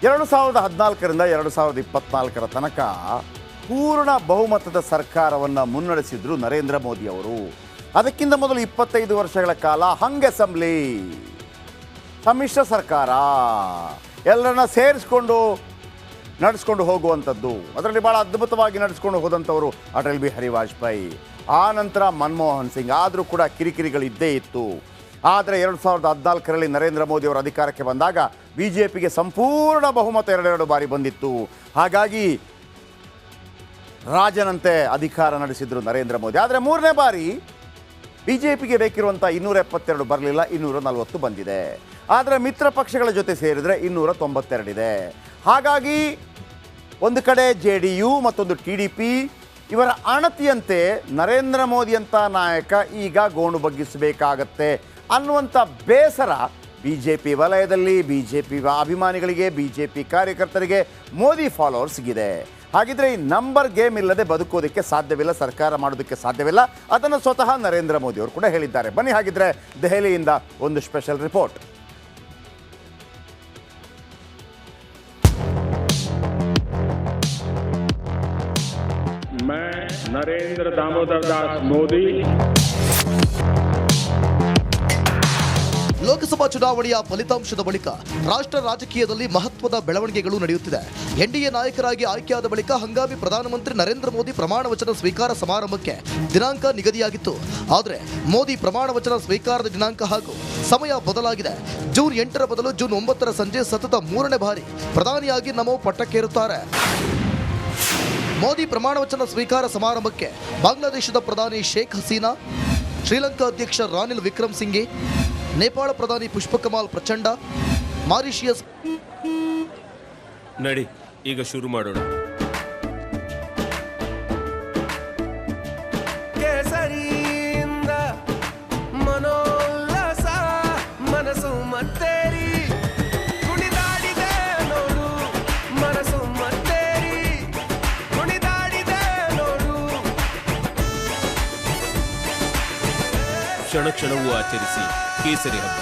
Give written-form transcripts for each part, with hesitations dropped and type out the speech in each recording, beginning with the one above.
2014ರಿಂದ 2024 ತನಕ ಪೂರ್ಣ ಬಹುಮತದ ಸರ್ಕಾರವನ್ನು ಮುನ್ನಡೆಸಿದ್ರು ನರೇಂದ್ರ ಮೋದಿ ಅವರು. ಅದಕ್ಕಿಂತ ಮೊದಲು 25 ವರ್ಷಗಳ ಕಾಲ ಹಂಗ್ ಅಸೆಂಬ್ಲಿ, ಸಮ್ಮಿಶ್ರ ಸರ್ಕಾರ, ಎಲ್ಲರನ್ನ ಸೇರಿಸ್ಕೊಂಡು ನಡೆಸ್ಕೊಂಡು ಹೋಗುವಂಥದ್ದು. ಅದರಲ್ಲಿ ಭಾಳ ಅದ್ಭುತವಾಗಿ ನಡೆಸ್ಕೊಂಡು ಹೋದಂಥವರು ಅಟಲ್ ಬಿಹಾರಿ ವಾಜಪೇಯಿ, ಆ ನಂತರ ಮನಮೋಹನ್ ಸಿಂಗ್. ಆದರೂ ಕೂಡ ಕಿರಿಕಿರಿಗಳಿದ್ದೇ ಇತ್ತು. ಆದರೆ 2014ರಲ್ಲಿ ನರೇಂದ್ರ ಮೋದಿ ಅವರು ಅಧಿಕಾರಕ್ಕೆ ಬಂದಾಗ BJPಗೆ ಸಂಪೂರ್ಣ ಬಹುಮತ 2 ಬಾರಿ ಬಂದಿತ್ತು. ಹಾಗಾಗಿ ರಾಜನಂತೆ ಅಧಿಕಾರ ನಡೆಸಿದ್ರು ನರೇಂದ್ರ ಮೋದಿ. ಆದರೆ 3ನೇ ಬಾರಿ BJPಗೆ ಬೇಕಿರುವಂಥ 272 ಬರಲಿಲ್ಲ, 240 ಬಂದಿದೆ. ಆದರೆ ಮಿತ್ರ ಪಕ್ಷಗಳ ಜೊತೆ ಸೇರಿದರೆ 292 ಇದೆ. ಹಾಗಾಗಿ ಒಂದು ಕಡೆ JDU ಮತ್ತೊಂದು TDP ಇವರ ಅಣತಿಯಂತೆ ನರೇಂದ್ರ ಮೋದಿಯಂಥ ನಾಯಕ ಈಗ ಗೋಣು ಬಗ್ಗಿಸಬೇಕಾಗತ್ತೆ ಅನ್ನುವಂಥ ಬೇಸರ BJP ವಲಯದಲ್ಲಿ, BJP ಅಭಿಮಾನಿಗಳಿಗೆ, BJP ಕಾರ್ಯಕರ್ತರಿಗೆ, ಮೋದಿ ಫಾಲೋವರ್ಸ್ಗಿದೆ. ಹಾಗಿದ್ರೆ ಈ ನಂಬರ್ ಗೇಮ್ ಇಲ್ಲದೆ ಬದುಕೋದಕ್ಕೆ ಸಾಧ್ಯವಿಲ್ಲ, ಸರ್ಕಾರ ಮಾಡೋದಕ್ಕೆ ಸಾಧ್ಯವಿಲ್ಲ. ಅದನ್ನು ಸ್ವತಃ ನರೇಂದ್ರ ಮೋದಿ ಅವರು ಕೂಡ ಹೇಳಿದ್ದಾರೆ. ಬನ್ನಿ ಹಾಗಿದ್ರೆ ದೆಹಲಿಯಿಂದ ಒಂದು ಸ್ಪೆಷಲ್ ರಿಪೋರ್ಟ್. मैं नरेंद्र दामोदर दास मोदी ಲೋಕಸಭಾ ಚುನಾವಣೆಯ ಫಲಿತಾಂಶದ ಬಳಿಕ ರಾಷ್ಟ್ರ ರಾಜಕೀಯದಲ್ಲಿ ಮಹತ್ವದ ಬೆಳವಣಿಗೆಗಳು ನಡೆಯುತ್ತಿದೆ. ಎನ್ಡಿಎ ನಾಯಕರಾಗಿ ಆಯ್ಕೆಯಾದ ಬಳಿಕ ಹಂಗಾಮಿ ಪ್ರಧಾನಮಂತ್ರಿ ನರೇಂದ್ರ ಮೋದಿ ಪ್ರಮಾಣ ವಚನ ಸ್ವೀಕಾರ ಸಮಾರಂಭಕ್ಕೆ ದಿನಾಂಕ ನಿಗದಿಯಾಗಿತ್ತು. ಆದರೆ ಮೋದಿ ಪ್ರಮಾಣ ವಚನ ಸ್ವೀಕಾರದ ದಿನಾಂಕ ಹಾಗೂ ಸಮಯ ಬದಲಾಗಿದೆ. ಜೂನ್ 8ರ ಬದಲು ಜೂನ್ 9ರ ಸಂಜೆ ಸತತ 3ನೇ ಬಾರಿ ಪ್ರಧಾನಿಯಾಗಿ ನಮೋ ಪಟ್ಟಕ್ಕೇರುತ್ತಾರೆ. ಮೋದಿ ಪ್ರಮಾಣ ವಚನ ಸ್ವೀಕಾರ ಸಮಾರಂಭಕ್ಕೆ ಬಾಂಗ್ಲಾದೇಶದ ಪ್ರಧಾನಿ ಶೇಖ್ ಹಸೀನಾ, ಶ್ರೀಲಂಕಾ ಅಧ್ಯಕ್ಷ ರಾನಿಲ್ ವಿಕ್ರಮ್ ಸಿಂಘೆ, ನೇಪಾಳ ಪ್ರಧಾನಿ ಪುಷ್ಪಕಮಾಲ್ ಪ್ರಚಂಡ, ಮಾರಿಷಿಯಸ್. ನಡಿ ಈಗ ಶುರು ಮಾಡೋಣ. ಕೇಸರಿಯಿಂದ ಮನೋಲ್ಲಾಸ ಮನಸ್ಸು ಮತ್ತೇರಿ ಕುಣಿದಾಡಿದೆ ನೋಡು, ಮನಸ್ಸು ಮತ್ತೇರಿ ಕುಣಿದಾಡಿದೆ ನೋಡು. ಕ್ಷಣ ಕ್ಷಣವೂ ಆಚರಿಸಿ ಕೇಸರಿ ಹಬ್ಬ.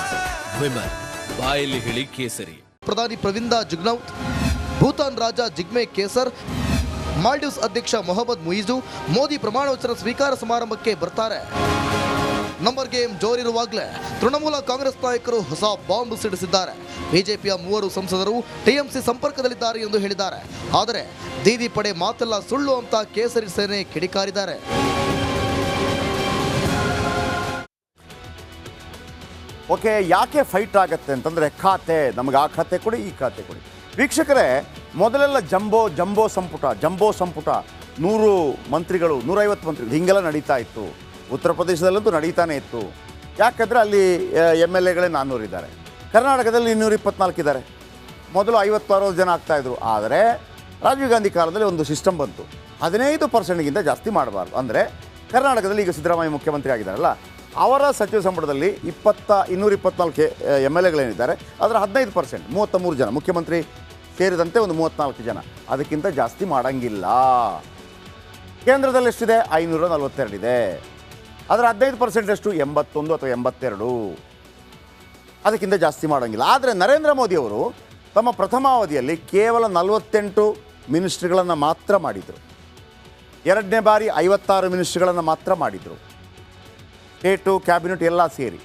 ವಿಮಲ್ ಬಾಯಲ್ಲಿ ಹೇಳಿ ಕೇಸರಿ. ಪ್ರಧಾನಿ ಪ್ರವಿಂದ ಜುಗ್ನೌತ್, ಭೂತಾನ್ ರಾಜ ಜಿಗ್ಮೆ ಕೇಸರ್, ಮಾಲ್ಡೀವ್ಸ್ ಅಧ್ಯಕ್ಷ ಮೊಹಮ್ಮದ್ ಮುಯಿಜು ಮೋದಿ ಪ್ರಮಾಣ ವಚನ ಸ್ವೀಕಾರ ಸಮಾರಂಭಕ್ಕೆ ಬರ್ತಾರೆ. ನಂಬರ್ ಗೇಮ್ ಜೋರಿರುವಾಗಲೇ ತೃಣಮೂಲ ಕಾಂಗ್ರೆಸ್ ನಾಯಕರು ಹೊಸ ಬಾಂಬ್ ಸಿಡಿಸಿದ್ದಾರೆ. ಬಿಜೆಪಿಯ 3 ಸಂಸದರು TMC ಸಂಪರ್ಕದಲ್ಲಿದ್ದಾರೆ ಎಂದು ಹೇಳಿದ್ದಾರೆ. ಆದರೆ ದೀದಿ ಪಡೆ ಮಾತೆಲ್ಲ ಸುಳ್ಳು ಅಂತ ಕೇಸರಿ ಸೇನೆ ಕಿಡಿಕಾರಿದ್ದಾರೆ. ಓಕೆ, ಯಾಕೆ ಫೈಟ್ ಆಗುತ್ತೆ ಅಂತಂದರೆ ಖಾತೆ, ನಮಗೆ ಆ ಖಾತೆ ಕೊಡಿ, ಈ ಖಾತೆ ಕೊಡಿ. ವೀಕ್ಷಕರೇ, ಮೊದಲೆಲ್ಲ ಜಂಬೋ ಸಂಪುಟ 100 ಮಂತ್ರಿಗಳು, 150 ಮಂತ್ರಿಗಳು ಹೀಗೆಲ್ಲ ನಡೀತಾ ಇತ್ತು. ಉತ್ತರ ಪ್ರದೇಶದಲ್ಲಂತೂ ನಡೀತಾನೆ ಇತ್ತು. ಯಾಕಂದರೆ ಅಲ್ಲಿ MLAಗಳೇ 400 ಇದ್ದಾರೆ. ಕರ್ನಾಟಕದಲ್ಲಿ 224 ಇದ್ದಾರೆ. ಮೊದಲು 50-60 ಜನ ಆಗ್ತಾಯಿದ್ರು. ಆದರೆ ರಾಜೀವ್ ಗಾಂಧಿ ಕಾಲದಲ್ಲಿ ಒಂದು ಸಿಸ್ಟಮ್ ಬಂತು, 15%ಗಿಂತ ಜಾಸ್ತಿ ಮಾಡಬಾರ್ದು. ಅಂದರೆ ಕರ್ನಾಟಕದಲ್ಲಿ ಈಗ ಸಿದ್ದರಾಮಯ್ಯ ಮುಖ್ಯಮಂತ್ರಿ ಆಗಿದ್ದಾರಲ್ಲ, ಅವರ ಸಚಿವ ಸಂಪುಟದಲ್ಲಿ 224 MLAಗಳೇನಿದ್ದಾರೆ ಅದರ 15%, 33 ಜನ, ಮುಖ್ಯಮಂತ್ರಿ ಸೇರಿದಂತೆ ಒಂದು 34 ಜನ, ಅದಕ್ಕಿಂತ ಜಾಸ್ತಿ ಮಾಡೋಂಗಿಲ್ಲ. ಕೇಂದ್ರದಲ್ಲಿ ಎಷ್ಟಿದೆ? 542 ಇದೆ. ಅದರ 15% ಎಷ್ಟು? 81 ಅಥವಾ 82. ಅದಕ್ಕಿಂತ ಜಾಸ್ತಿ ಮಾಡೋಂಗಿಲ್ಲ. ಆದರೆ ನರೇಂದ್ರ ಮೋದಿಯವರು ತಮ್ಮ ಪ್ರಥಮಾವಧಿಯಲ್ಲಿ ಕೇವಲ 48 ಮಿನಿಸ್ಟ್ರಿಗಳನ್ನು ಮಾತ್ರ ಮಾಡಿದರು. 2ನೇ ಬಾರಿ 56 ಮಿನಿಸ್ಟ್ರಿಗಳನ್ನು ಮಾತ್ರ ಮಾಡಿದರು, ಸ್ಟೇಟು ಕ್ಯಾಬಿನೆಟ್ ಎಲ್ಲ ಸೇರಿ.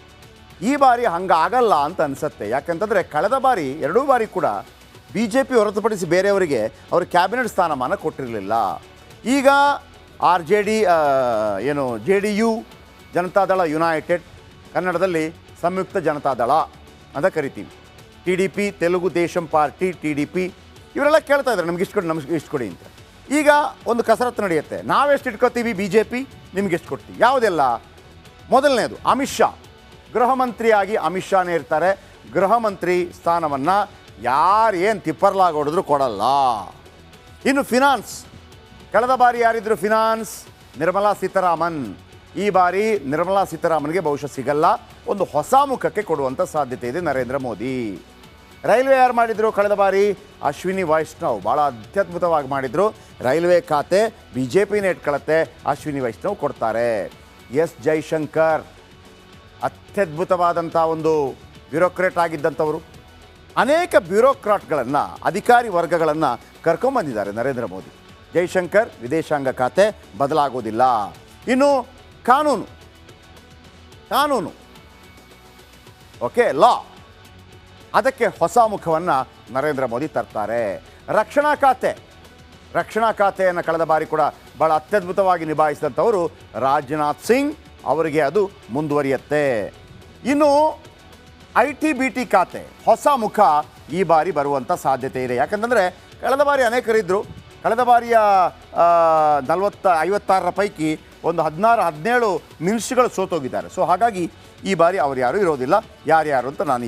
ಈ ಬಾರಿ ಹಂಗಾಗಲ್ಲ ಅಂತ ಅನಿಸುತ್ತೆ. ಯಾಕಂತಂದರೆ ಕಳೆದ ಬಾರಿ 2 ಬಾರಿ ಕೂಡ BJP ಹೊರತುಪಡಿಸಿ ಬೇರೆಯವರಿಗೆ ಅವರು ಕ್ಯಾಬಿನೆಟ್ ಸ್ಥಾನಮಾನ ಕೊಟ್ಟಿರಲಿಲ್ಲ. ಈಗ JDU, ಜನತಾದಳ ಯುನೈಟೆಡ್, ಕನ್ನಡದಲ್ಲಿ ಸಂಯುಕ್ತ ಜನತಾದಳ ಅಂತ ಕರಿತೀವಿ. TDP, Telugu Desam party, TDP ಇವರೆಲ್ಲ ಕೇಳ್ತಾ ಇದ್ದಾರೆ ನಮ್ಗೆ ಇಷ್ಟು ಕೊಡಿ ಅಂತ. ಈಗ ಒಂದು ಕಸರತ್ತು ನಡೆಯುತ್ತೆ, ನಾವೆಷ್ಟು ಇಟ್ಕೋತೀವಿ BJP, ನಿಮ್ಗೆ ಎಷ್ಟು ಕೊಡ್ತೀವಿ. ಯಾವುದೆಲ್ಲ? ಮೊದಲನೇದು ಅಮಿತ್ ಶಾ, ಗೃಹ ಮಂತ್ರಿಯಾಗಿ ಅಮಿತ್ ಶಾನೇ ಇರ್ತಾರೆ. ಗೃಹ ಮಂತ್ರಿ ಸ್ಥಾನವನ್ನು ಯಾರು ಏನು ತಿಪ್ಪರ್ಲಾಗಿ ಹೊಡೆದ್ರು ಕೊಡಲ್ಲ. ಇನ್ನು ಫಿನಾನ್ಸ್, ಕಳೆದ ಬಾರಿ ಯಾರಿದ್ರು ಫಿನಾನ್ಸ್? ನಿರ್ಮಲಾ ಸೀತಾರಾಮನ್. ಈ ಬಾರಿ ನಿರ್ಮಲಾ ಸೀತಾರಾಮನ್ಗೆ ಬಹುಶಃ ಸಿಗಲ್ಲ, ಒಂದು ಹೊಸ ಮುಖಕ್ಕೆ ಕೊಡುವಂಥ ಸಾಧ್ಯತೆ ಇದೆ ನರೇಂದ್ರ ಮೋದಿ. ರೈಲ್ವೆ ಯಾರು ಮಾಡಿದರು ಕಳೆದ ಬಾರಿ? ಅಶ್ವಿನಿ ವೈಷ್ಣವ್ ಭಾಳ ಅತ್ಯದ್ಭುತವಾಗಿ ಮಾಡಿದರು. ರೈಲ್ವೆ ಖಾತೆ BJPನೇ ಇಟ್ಕೊಳ್ಳುತ್ತೆ, ಅಶ್ವಿನಿ ವೈಷ್ಣವ್ ಕೊಡ್ತಾರೆ. ಎಸ್ ಜೈಶಂಕರ್ ಅತ್ಯದ್ಭುತವಾದಂಥ ಒಂದು ಬ್ಯೂರೋಕ್ರೇಟ್ ಆಗಿದ್ದಂಥವರು, ಅನೇಕ ಬ್ಯೂರೋಕ್ರಾಟ್ಗಳನ್ನು ಅಧಿಕಾರಿ ವರ್ಗಗಳನ್ನು ಕರ್ಕೊಂಬಂದಿದ್ದಾರೆ ನರೇಂದ್ರ ಮೋದಿ. ಜೈಶಂಕರ್ ವಿದೇಶಾಂಗ ಖಾತೆ ಬದಲಾಗೋದಿಲ್ಲ. ಇನ್ನು ಕಾನೂನು ಓಕೆ, ಲಾ, ಅದಕ್ಕೆ ಹೊಸ ಮುಖವನ್ನು ನರೇಂದ್ರ ಮೋದಿ ತರ್ತಾರೆ. ರಕ್ಷಣಾ ಖಾತೆಯನ್ನು ಕಳೆದ ಬಾರಿ ಕೂಡ ಭಾಳ ಅತ್ಯದ್ಭುತವಾಗಿ ನಿಭಾಯಿಸಿದಂಥವರು ರಾಜನಾಥ್ ಸಿಂಗ್, ಅವರಿಗೆ ಅದು ಮುಂದುವರಿಯುತ್ತೆ. ಇನ್ನು IT-BT ಖಾತೆ ಹೊಸ ಮುಖ ಈ ಬಾರಿ ಬರುವಂಥ ಸಾಧ್ಯತೆ ಇದೆ. ಯಾಕಂತಂದರೆ ಕಳೆದ ಬಾರಿ ಅನೇಕರಿದ್ದರು. ಕಳೆದ ಬಾರಿಯ 56 ಪೈಕಿ ಒಂದು 16-17 ಮಿನಿಸ್ಟ್ರಿಗಳು ಸೋತೋಗಿದ್ದಾರೆ. ಸೊ ಹಾಗಾಗಿ ಈ ಬಾರಿ ಅವರು ಯಾರೂ ಇರೋದಿಲ್ಲ. ಯಾರ್ಯಾರು ಅಂತ ನಾನು